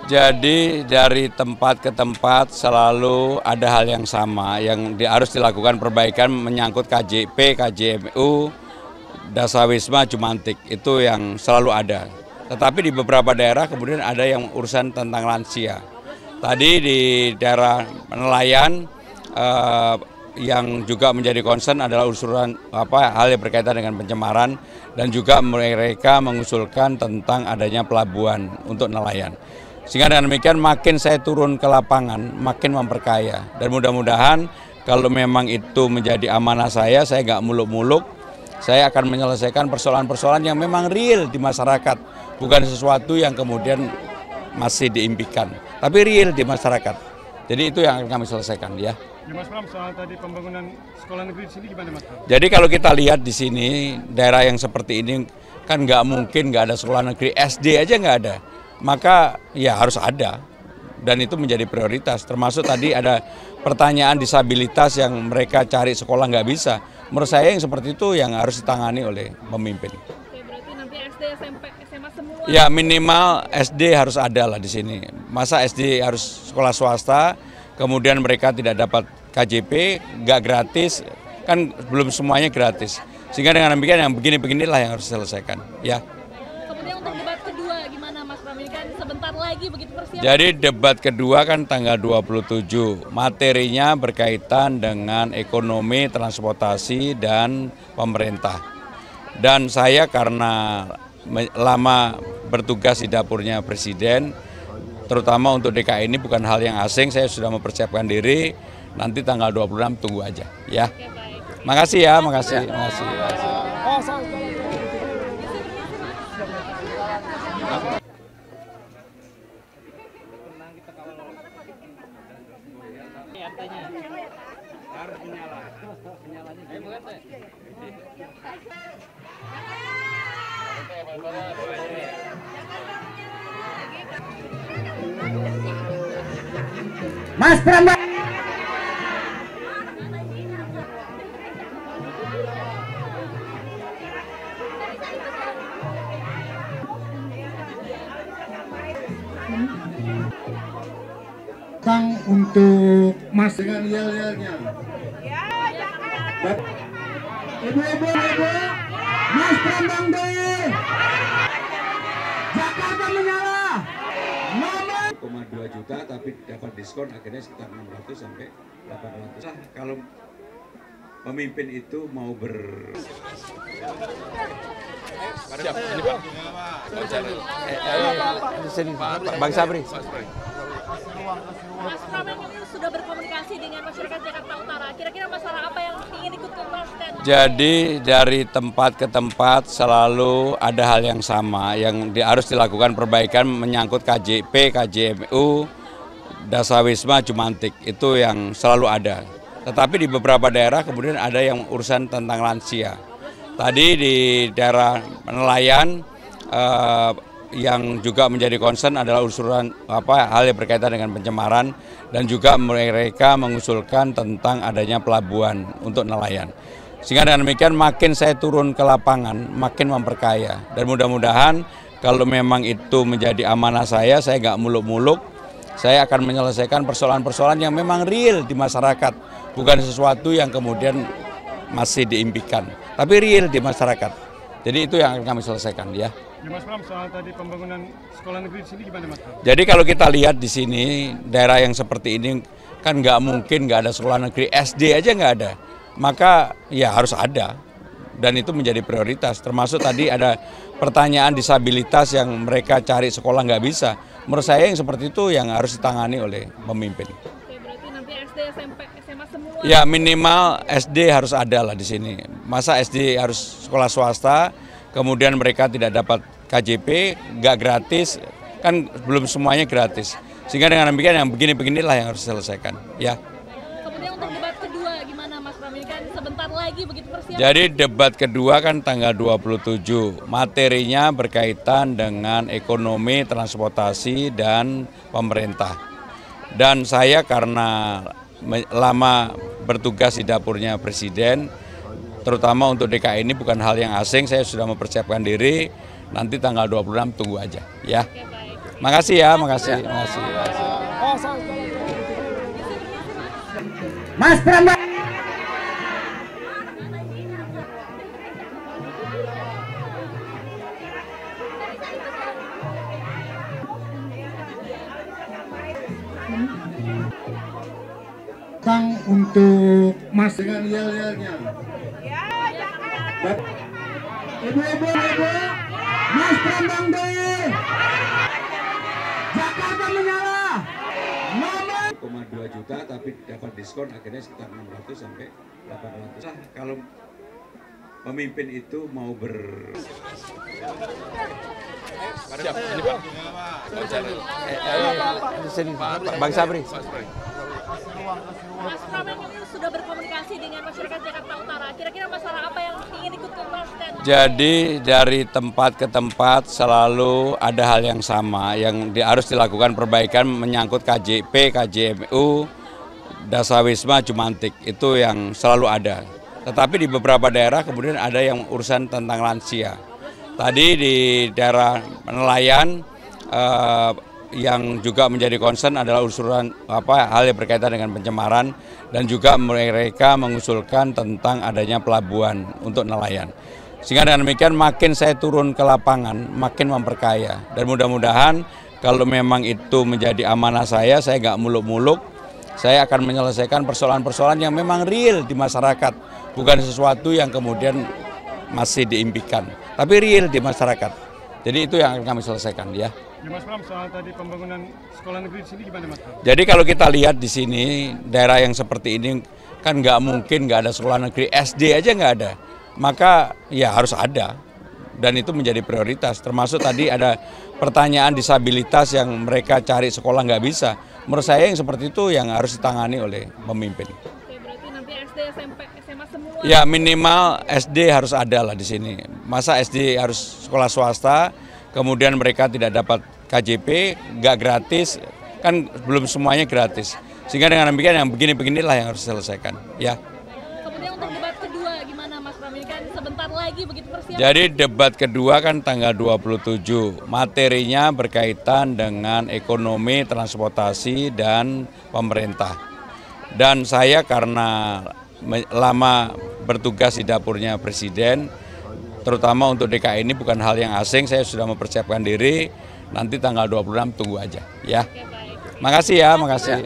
Jadi dari tempat ke tempat selalu ada hal yang sama yang harus dilakukan perbaikan menyangkut KJP, KJMU, Dasawisma, Jumantik, itu yang selalu ada. Tetapi di beberapa daerah kemudian ada yang urusan tentang lansia. Tadi di daerah nelayan yang juga menjadi concern adalah usulan hal yang berkaitan dengan pencemaran dan juga mereka mengusulkan tentang adanya pelabuhan untuk nelayan. Sehingga dengan demikian makin saya turun ke lapangan, makin memperkaya. Dan mudah-mudahan kalau memang itu menjadi amanah saya nggak muluk-muluk, saya akan menyelesaikan persoalan-persoalan yang memang real di masyarakat. Bukan sesuatu yang kemudian masih diimpikan, tapi real di masyarakat. Jadi itu yang akan kami selesaikan ya. Ya Mas Pram, soal tadi pembangunan sekolah negeri di sini gimana Mas Pram? Jadi kalau kita lihat di sini, daerah yang seperti ini kan nggak mungkin nggak ada sekolah negeri, SD aja nggak ada. Maka ya harus ada dan itu menjadi prioritas. Termasuk tadi ada pertanyaan disabilitas yang mereka cari sekolah nggak bisa. Menurut saya yang seperti itu yang harus ditangani oleh pemimpin. Oke, berarti nanti SD, SMP, SMA semua? Ya minimal SD harus ada lah di sini. Masa SD harus sekolah swasta, kemudian mereka tidak dapat KJP, nggak gratis, kan belum semuanya gratis. Sehingga dengan demikian yang begini-beginilah yang harus diselesaikan. Ya. Kemudian untuk debat kedua gimana Mas Pram? Ini kan sebentar lagi begitu persiapan. Jadi debat kedua kan tanggal 27. Materinya berkaitan dengan ekonomi, transportasi, dan pemerintah. Dan saya karena lama bertugas di dapurnya Presiden, terutama untuk DKI ini bukan hal yang asing, saya sudah mempersiapkan diri. Nanti tanggal 26 tunggu aja ya. Oke, baik. Makasih ya, makasih. Mas Pram. Untuk Mas dengan yel-yelnya. Ibu-ibu, Mas Pram Bangdul. Jakarta menyala. 2 juta tapi dapat diskon akhirnya sekitar 600 sampai 800. Nah, kalau pemimpin itu mau Siap, ini Pak. Bang Sabri. Mas Pram ini sudah berkomunikasi dengan masyarakat Jakarta Utara. Kira-kira masalah apa yang ingin ikut tuntaskan? Jadi dari tempat ke tempat selalu ada hal yang sama yang harus dilakukan perbaikan menyangkut KJP, KJMU, Dasawisma, Jumantik, itu yang selalu ada. Tetapi di beberapa daerah kemudian ada yang urusan tentang lansia. Tadi di daerah nelayan yang juga menjadi concern adalah usulan hal yang berkaitan dengan pencemaran dan juga mereka mengusulkan tentang adanya pelabuhan untuk nelayan. Sehingga dengan demikian makin saya turun ke lapangan, makin memperkaya. Dan mudah-mudahan kalau memang itu menjadi amanah saya nggak muluk-muluk, saya akan menyelesaikan persoalan-persoalan yang memang real di masyarakat. Bukan sesuatu yang kemudian masih diimpikan, tapi real di masyarakat. Jadi itu yang akan kami selesaikan ya. Ya Mas Pram, soal tadi pembangunan sekolah negeri di sini gimana Mas Pram? Jadi kalau kita lihat di sini, daerah yang seperti ini kan nggak mungkin nggak ada sekolah negeri, SD aja nggak ada. Maka ya harus ada dan itu menjadi prioritas. Termasuk tadi ada pertanyaan disabilitas yang mereka cari sekolah nggak bisa. Menurut saya yang seperti itu yang harus ditangani oleh pemimpin. Oke, berarti nanti SD, SMP, SMA semua? Ya minimal SD harus ada lah di sini. Masa SD harus sekolah swasta, kemudian mereka tidak dapat KJP, nggak gratis, kan belum semuanya gratis. Sehingga dengan demikian yang begini-beginilah yang harus diselesaikan ya. Kemudian untuk debat kedua gimana Mas Pram? Ini kan sebentar lagi begitu persiapan. Jadi debat kedua kan tanggal 27. Materinya berkaitan dengan ekonomi, transportasi, dan pemerintah. Dan saya karena lama bertugas di dapurnya Presiden, terutama untuk DKI ini bukan hal yang asing, saya sudah mempersiapkan diri. Nanti tanggal 26 tunggu aja ya. Oke, baik. Makasih ya, makasih. Mas Prambanan. Untuk Mas dengan yel-yelnya. Ibu-ibu, Mas Prambanan deh. Jakarta menyala. Nomor 2 juta tapi dapat diskon akhirnya sekitar 600 sampai 800. Nah, kalau pemimpin itu mau Siap, ini Pak. Bang Sabri. Mas Prambanan ini sudah berkomunikasi dengan masyarakat Jakarta Utara. Kira-kira masalah apa yang ingin ikut tuntaskan? Jadi dari tempat ke tempat selalu ada hal yang sama yang harus dilakukan perbaikan menyangkut KJP, KJMU, Dasawisma, Jumantik. Itu yang selalu ada. Tetapi di beberapa daerah kemudian ada yang urusan tentang lansia. Tadi di daerah nelayan yang juga menjadi concern adalah usulan hal yang berkaitan dengan pencemaran dan juga mereka mengusulkan tentang adanya pelabuhan untuk nelayan. Sehingga dengan demikian makin saya turun ke lapangan makin memperkaya dan mudah-mudahan kalau memang itu menjadi amanah saya nggak muluk-muluk, saya akan menyelesaikan persoalan-persoalan yang memang real di masyarakat, bukan sesuatu yang kemudian masih diimpikan, tapi real di masyarakat. Jadi itu yang akan kami selesaikan ya. Ya Mas Pram, soal tadi pembangunan sekolah negeri di sini gimana Mas Pram? Jadi kalau kita lihat di sini daerah yang seperti ini kan nggak mungkin nggak ada sekolah negeri, SD aja nggak ada. Maka ya harus ada dan itu menjadi prioritas. Termasuk tadi ada pertanyaan disabilitas yang mereka cari sekolah nggak bisa. Menurut saya yang seperti itu yang harus ditangani oleh pemimpin. Oke, berarti nanti SD, SMP, SMA semua. Ya minimal SD harus ada lah di sini. Masa SD harus sekolah swasta, kemudian mereka tidak dapat KJP, nggak gratis, kan belum semuanya gratis. Sehingga dengan demikian yang begini-beginilah yang harus diselesaikan. Ya. Kemudian untuk debat kedua gimana Mas Pram? Ini kan sebentar lagi begitu persiapan. Jadi debat kedua kan tanggal 27. Materinya berkaitan dengan ekonomi, transportasi, dan pemerintah. Dan saya karena lama bertugas di dapurnya Presiden, terutama untuk DKI ini bukan hal yang asing, saya sudah mempersiapkan diri, nanti tanggal 26 tunggu aja ya. Oke, baik. Makasih ya, makasih.